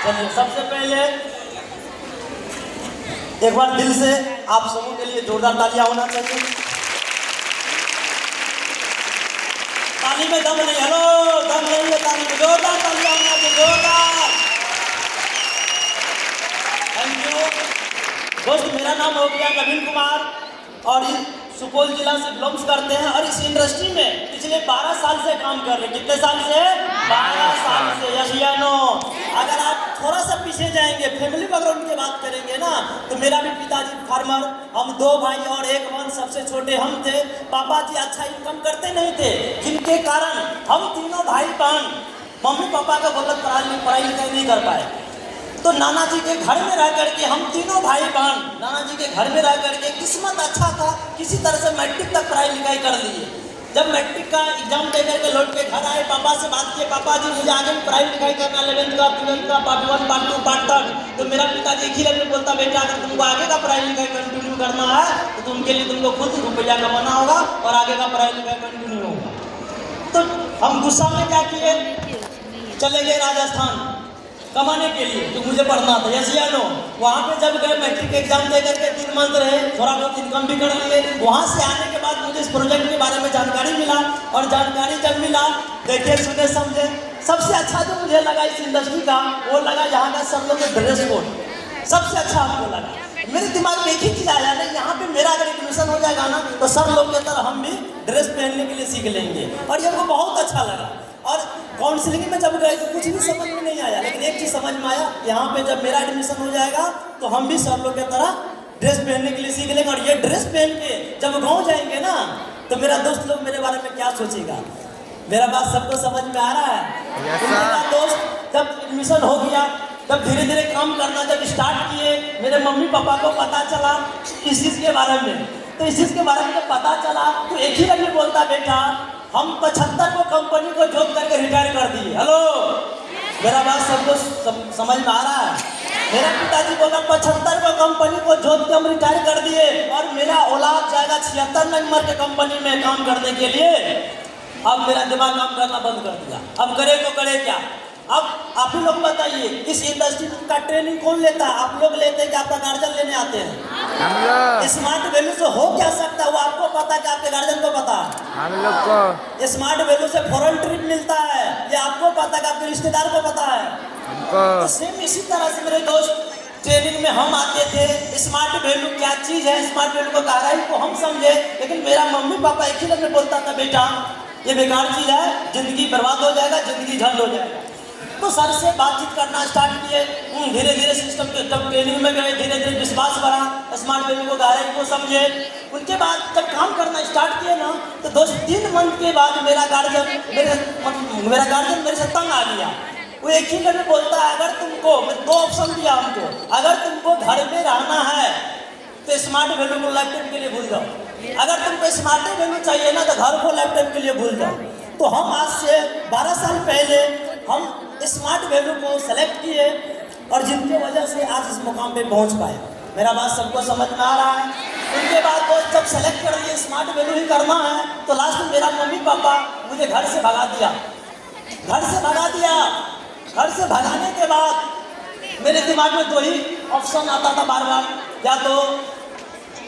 चलिए सबसे पहले एक बार दिल से आप सबों के लिए जोरदार तालियां होना चाहिए। ताली में दम नहीं, हेलो दम नहीं है ताली में, जोरदार तालियां होना चाहिए, जोरदार। थैंक यू दोस्त। मेरा नाम हो गया नवीन कुमार और सुपौल जिला से बिलोंग्स करते हैं और इस इंडस्ट्री में पिछले 12 साल से काम कर रहे हैं। कितने साल से? 12 साल से। यस या नो? अगर आप थोड़ा सा पीछे जाएंगे, फैमिली बैकग्राउंड की बात करेंगे ना, तो मेरा भी पिताजी फार्मर, हम 2 भाई और 1 बहन, सबसे छोटे हम थे। पापा जी अच्छा इनकम करते नहीं थे, जिनके कारण हम तीनों भाई बहन मम्मी पापा का बदौलत पढ़ाई लिखाई नहीं कर पाए। तो नाना जी के घर में रह करके हम तीनों भाई बहन नाना जी के घर में रह करके, किस्मत अच्छा था, किसी तरह से मैट्रिक तक पढ़ाई लिखाई कर लिए। जब मैट्रिक का एग्जाम दे करके लौट के घर आए, पापा से बात किए, पापा जी मुझे आगे पढ़ाई लिखाई करना, 11th का 12th का पार्ट 1 पार्ट 2 पार्ट 3। तो मेरा पिताजी एक ही लफ्ज़ में बोलता, बेटा अगर तुमको आगे का पढ़ाई लिखाई कंटिन्यू करना है तो तुमके लिए तुमको खुद रुपया कमाना होगा और आगे का पढ़ाई लिखाई कंटिन्यू होगा। तो हम गुस्सा में क्या किए, चले गए राजस्थान कमाने के लिए, तो मुझे पढ़ना था। यस या नो? वहाँ पे जब गए मैट्रिक एग्जाम दे करके 3 मंथ रहे, थोड़ा बहुत इनकम भी कर लिए। वहाँ से आने के बाद मुझे इस प्रोजेक्ट के बारे में जानकारी मिला और जानकारी जब मिला, देखे सुने समझे, सबसे अच्छा जो मुझे लगा इस इंडस्ट्री का, वो लगा यहाँ का सब लोग ड्रेस कोड सबसे अच्छा हमको लगा। मेरे दिमाग में एक ही चीज़ आया, नहीं यहाँ पे मेरा अगर एडमिशन हो जाएगा ना तो सब लोग की तरह हम भी ड्रेस पहनने के लिए सीख लेंगे, और ये हमको बहुत अच्छा लगा। और काउंसलिंग में जब गए तो कुछ भी समझ में नहीं आया, लेकिन एक चीज़ समझ में आया, यहाँ पे जब मेरा एडमिशन हो जाएगा तो हम भी सब लोग की तरह ड्रेस पहनने के लिए सीख लेंगे। और ये ड्रेस पहन के जब गाँव जाएंगे ना तो मेरा दोस्त लोग मेरे बारे में क्या सोचेगा। मेरा बात सबको समझ में आ रहा है? तो मेरा दोस्त जब एडमिशन हो गया, तब धीरे धीरे काम करना जब स्टार्ट किए, मेरे मम्मी पापा को पता चला इस चीज़ के बारे में। तो इस चीज़ के बारे में जब पता चला तो एक ही लफ्ज़ बोलता, बेटा हम 75 को कंपनी को जॉब करके रिटायर कर दिए। हेलो, मेरा बात सबको समझ में आ रहा है? मेरा पिताजी बोला 75 को कंपनी को जॉब के हम रिटायर कर दिए और मेरा औलाद जाएगा 76 नंबर के कंपनी में काम करने के लिए। अब मेरा दिमाग काम करना बंद कर दिया। अब करे तो करे क्या? अब आप ही लोग बताइए, इस इंडस्ट्री का ट्रेनिंग कौन लेता है? आप लोग लेते हैं कि आपका गार्जियन लेने आते हैं? स्मार्ट वैल्यू से हो क्या सकता है वो आपको पता है कि आपके गार्जियन को पता है? हम लोग को स्मार्ट वैल्यू से फॉरेन ट्रिप मिलता है, ये आपको पता है कि आपके रिश्तेदार को पता है? तो सेम इसी तरह से मेरे दोस्त ट्रेनिंग में हम आते थे, स्मार्ट वैल्यू क्या चीज़ है, स्मार्ट वैल्यू को गहराई को हम समझे। लेकिन मेरा मम्मी पापा एक ही लफ्ज़ में बोलता था, बेटा ये बेकार चीज़ है, जिंदगी बर्बाद हो जाएगा, जिंदगी झंड हो जाएगा। तो सर से बातचीत करना स्टार्ट किए, धीरे धीरे सिस्टम के जब ट्रेनिंग में गए, धीरे धीरे विश्वास बढ़ा, स्मार्ट वैल्यू को गहराई को समझे। उनके बाद जब काम करना स्टार्ट किए ना तो दोस्त 3 मंथ के बाद मेरा गार्जियन मेरे से तंग आ गया। वो एक ही लफ्ज़ बोलता है, अगर तुमको, मैं 2 ऑप्शन दिया हमको, अगर तुमको घर में रहना है तो स्मार्ट वैल्यू को लाइफ टाइम के लिए भूल जाओ, अगर तुमको स्मार्ट वैल्यू चाहिए ना तो घर को लाइफ टाइम के लिए भूल जाओ। तो हम आज से 12 साल पहले हम स्मार्ट वैल्यू को सेलेक्ट किए और जिनके वजह से आज इस मुकाम पे पहुंच पाए। मेरा बात सबको समझ में आ रहा है? उनके बाद वो जब सेलेक्ट कर लिए स्मार्ट वैल्यू ही करना है, तो लास्ट में मेरा मम्मी पापा मुझे घर से भगा दिया। घर से भगाने के बाद मेरे दिमाग में 2 ही ऑप्शन आता था बार बार, या तो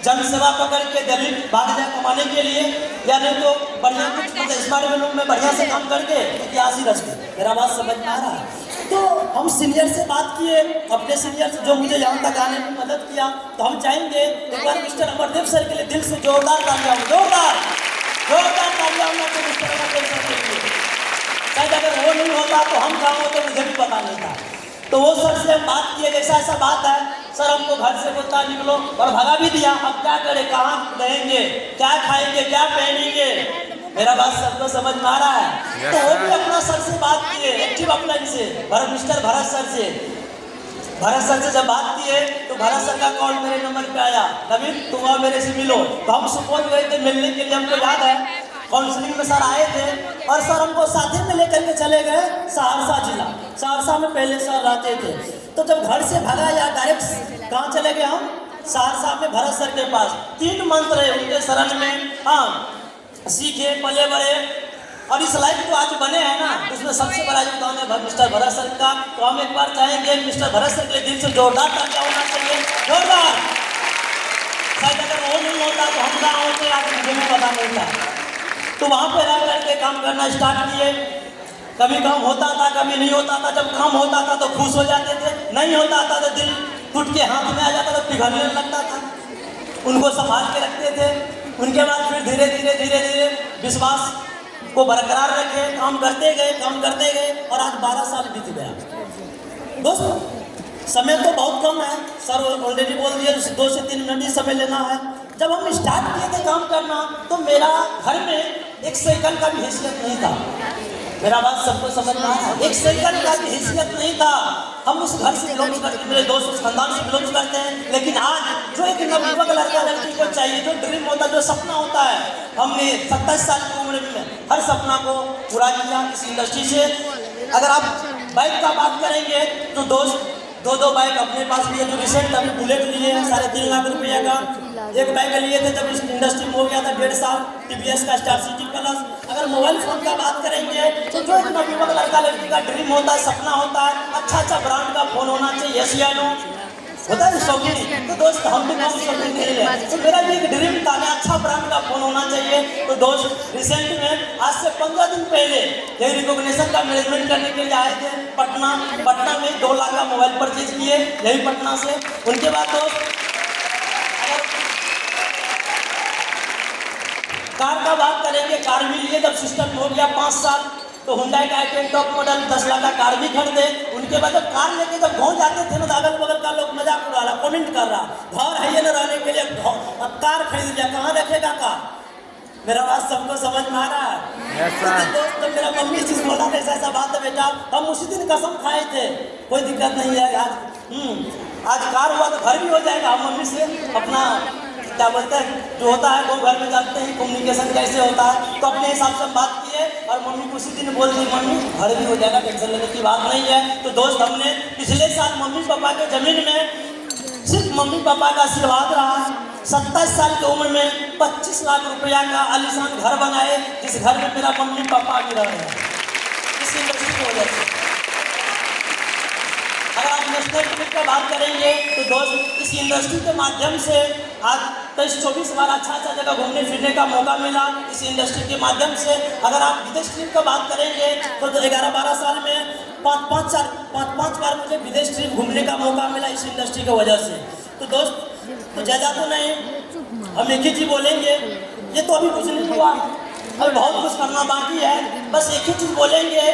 जन सेवा पकड़ के दिल्ली भाग जाए कमाने के लिए, या नहीं तो बढ़िया कुछ मतलब स्मार्ट वैल्यू में बढ़िया से काम करके इतिहास ही रच दे। मेरा बात समझ में आ रहा है? तो हम सीनियर से बात किए, अपने सीनियर से जो मुझे यहाँ तक आने में मदद किया। तो हम चाहेंगे एक बार मिस्टर अमरदेव सर के लिए दिल से जोरदार तालियां हो, जोरदार तालियां होना मिस्टर अमरदेव सर के लिए। शायद अगर वो नहीं होता तो हम कहाँ होते मुझे भी पता नहीं था। तो वो सर से हम बात किए, जैसा ऐसा बात है सर, हमको घर से बोलता निकलो, और भगा भी दिया। अब क्या करें, कहाँ रहेंगे, क्या खाएंगे, क्या पहनेंगे? मेरा बात सबको समझ में आ रहा है? तो वो भी अपना सर से बात किए, एक्टिव अपलाइन से, मिस्टर भरत सर से जब बात किए तो भरत सर का कॉल मेरे नंबर पे आया, नवीन तुम आओ मेरे से मिलो। तो हम सुपौल गए थे मिलने के लिए, हमको याद है काउंसलिंग में सर आए थे और सर हमको साथी में लेकर के चले गए सहरसा जिला। सहरसा में पहले सर रहते थे। तो जब घर से भगा या डायरेक्ट कहाँ चले गए हम? सहरसा में भरत सर के पास 3 मंथ रहे उनके शरण में। हाँ, सीखे, पले बड़े, और इस लाइफ जो आज बने हैं ना, उसमें सबसे बड़ा योगदान है मिस्टर भरत सर का। तो हम एक बार चाहेंगे मिस्टर भरत सर के दिल से जोरदार तालियां होना चाहिए, जोरदार। शायद अगर वो नहीं होता तो हम कहाँ होते आज मुझे भी पता नहीं था। तो वहाँ पे रह करके काम करना स्टार्ट किए। कभी काम होता था, कभी नहीं होता था। जब काम होता था तो खुश हो जाते थे, नहीं होता था तो दिल टूट के हाथ में आ जाता था, पिघलने लगता था। उनको संभाल के रखते थे। उनके बाद फिर धीरे धीरे विश्वास को बरकरार रखे, काम करते गए और आज 12 साल बीत गया। दोस्तों समय तो बहुत कम है, सर ऑलरेडी बोल दिया 2 से 3 मिनट ही समय लेना है। जब हम स्टार्ट किए थे काम करना तो मेरा घर में 1 साइकिल का भी हैसियत नहीं था। मेरा बात सबको समझ में आया, 1 साइकिल का भी हैसियत नहीं था। हम उस घर से बिलोंग करते, मेरे दोस्त उस खानदान से बिलोंग करते हैं। लेकिन आज जो एक नवयुवक लड़का लड़की को चाहिए, जो ड्रीम होता है, जो सपना होता है, हमने 27 साल की उम्र में हर सपना को पूरा किया इस इंडस्ट्री से। अगर आप बाइक का बात करेंगे तो दोस्त 2 बाइक अपने पास भी है। जो रिसेंट अभी बुलेट लिए हैं 3.5 लाख रुपये का, एक बाइक लिए थे जब इस इंडस्ट्री में हो गया था 1.5 साल, TVS का स्टार सिटी प्लस। अगर मोबाइल फोन का बात करेंगे तो जो एक नवयुवक लड़का लड़की का ड्रीम होता है, सपना होता है, अच्छा ब्रांड का फोन होना चाहिए, एशियानो होता है शौकीन। तो दोस्त हम भी कम शौकीन नहीं है, तो मेरा भी एक ड्रीम था, अच्छा ब्रांड का फोन होना चाहिए। तो दोस्त रिसेंट में आज से 15 दिन पहले ये रिकॉग्निशन का मैनेजमेंट करने के लिए आए थे पटना में 2 लाख का मोबाइल परचेज किए यही पटना से। उनके बाद दोस्त कार का बात करेंगे, कार भी लिए जब सिस्टम हो गया 5 साल तो हुंडई का एक टॉप मॉडल 10 लाख का कार भी खरीदे। उनके बाद जब कार लेके जब गाँव जाते थे ना तो अगल बगल का लोग मजाक उड़ा रहा, कमेंट कर रहा, घर है ये न रहने के लिए अब कार खरीद लिया, कहाँ रखेगा कार। मेरा बात सबको समझ में आ रहा है। दोस्त तो मेरा मम्मी चीज बोला ऐसा बात है बेटा, हम उसी दिन कसम खाए थे, कोई दिक्कत नहीं है। आज कार हुआ तो घर भी हो जाएगा। हम मम्मी से अपना क्या बोलते हैं जो होता है वो घर में जानते हैं कम्युनिकेशन कैसे होता है, तो अपने हिसाब से बात किए और मम्मी को उसी दिन बोल दी मम्मी घर भी हो जाएगा, टेंशन लेने की बात नहीं है। तो दोस्त हमने पिछले साल मम्मी पापा के जमीन में सिर्फ मम्मी पापा का आशीर्वाद रहा, 27 साल की उम्र में 25 लाख रुपया का आलीशान घर बनाए, जिस घर में मेरा मम्मी पापा भी रह रहे हैं इस इंडस्ट्री की वजह से। अगर आप नेशनल ट्रिप का बात करेंगे तो दोस्त इस इंडस्ट्री के माध्यम से आज 23-24 बार अच्छा जगह घूमने फिरने का मौका मिला इस इंडस्ट्री के माध्यम से। अगर आप विदेश ट्रिप का बात करेंगे तो 11-12 साल में 5 बार मुझे विदेश ट्रिप घूमने का मौका मिला इस इंडस्ट्री की वजह से। तो दोस्त तो ज़्यादा तो नहीं, हम एक ही चीज़ बोलेंगे, ये तो अभी कुछ नहीं हुआ, अभी बहुत कुछ करना बाकी है। बस एक ही चीज़ बोलेंगे,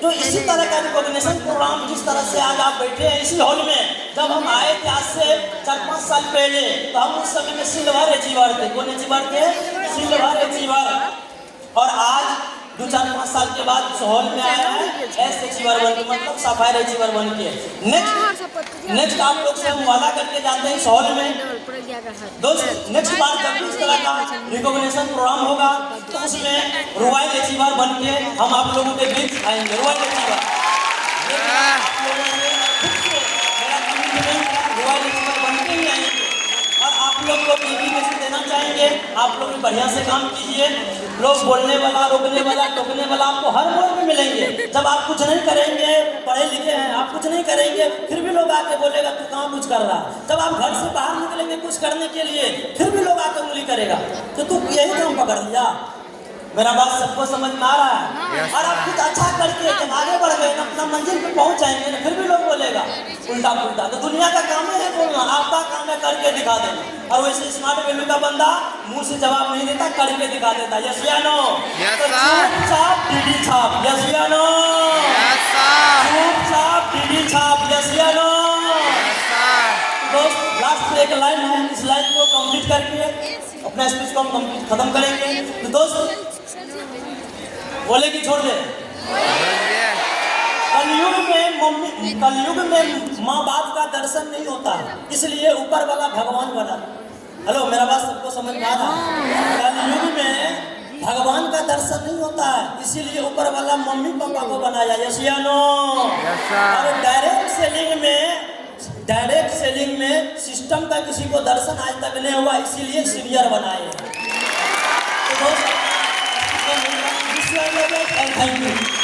जो इसी तरह का रिकॉग्निशन प्रोग्राम जिस तरह से आज आप बैठे हैं इसी हॉल में, जब हम आए थे आज से 4-5 साल पहले तो हम उस समय में सिल्वर अचीवर थे। कौन अचीवर थे? Silver achiever. और आज 2-4-5 साल के बाद इस हॉल में आया है एस अचीवर बन के, मतलब सफायर अचीवर बन के। नेक्स्ट आप लोग से हम वादा करके जाते हैं इस हॉल में दोस्त, नेक्स्ट बार जब भी इस तरह का रिकॉग्निशन प्रोग्राम होगा तो उसमें रॉयल अचीवर बन के हम आप लोगों के बीच आएंगे। रॉयल अचीवर रॉयल अचीवर बन के ही आएंगे और आप लोग को भी मैसेज देना चाहेंगे, आप लोग भी बढ़िया से काम कीजिए। लोग बोलने वाला, रोकने वाला, टोकने वाला आपको हर मोड़ में मिलेंगे। जब आप कुछ नहीं करेंगे, पढ़े लिखे हैं, आप कुछ नहीं करेंगे, फिर भी लोग आके बोलेगा तू कहाँ कुछ कर रहा। जब आप घर से बाहर निकलेंगे कुछ करने के लिए, फिर भी लोग आके उंगली करेगा तो तू यही काम पकड़ लिया। मेरा बात सबको समझ में आ रहा है। और आप कुछ अच्छा करके जब आगे बढ़ गए अपना मंजिल पे पहुंच जाएंगे ना, फिर भी लोग बोलेगा उल्टा पुल्टा। तो दुनिया का काम है बोलना, आपका काम है करके दिखा देना। और वैसे स्मार्ट वैल्यू का बंदा मुंह से जवाब नहीं देता, करके दिखा देता। यस या नो? चुपचाप डीडी छाप। यस या नो? चुपचाप डीडी छाप। यस या नो? दोस्त लास्ट एक लाइन है, इस लाइन को कंप्लीट करके अपना स्पीच को हम खत्म करेंगे। तो दोस्त बोले कि छोड़ दे, कलयुग में माँ बाप का दर्शन नहीं होता है, इसलिए ऊपर वाला भगवान बना। हेलो, मेरा बात सबको समझ में आ रहा है? कलयुग में भगवान का दर्शन नहीं होता है, इसीलिए ऊपर वाला मम्मी पापा को बनाया। यस या नो? और डायरेक्ट सेलिंग में सिस्टम का किसी को दर्शन आज तक नहीं हुआ, इसीलिए सीनियर बनाए। तो दोस्त थैंक यू।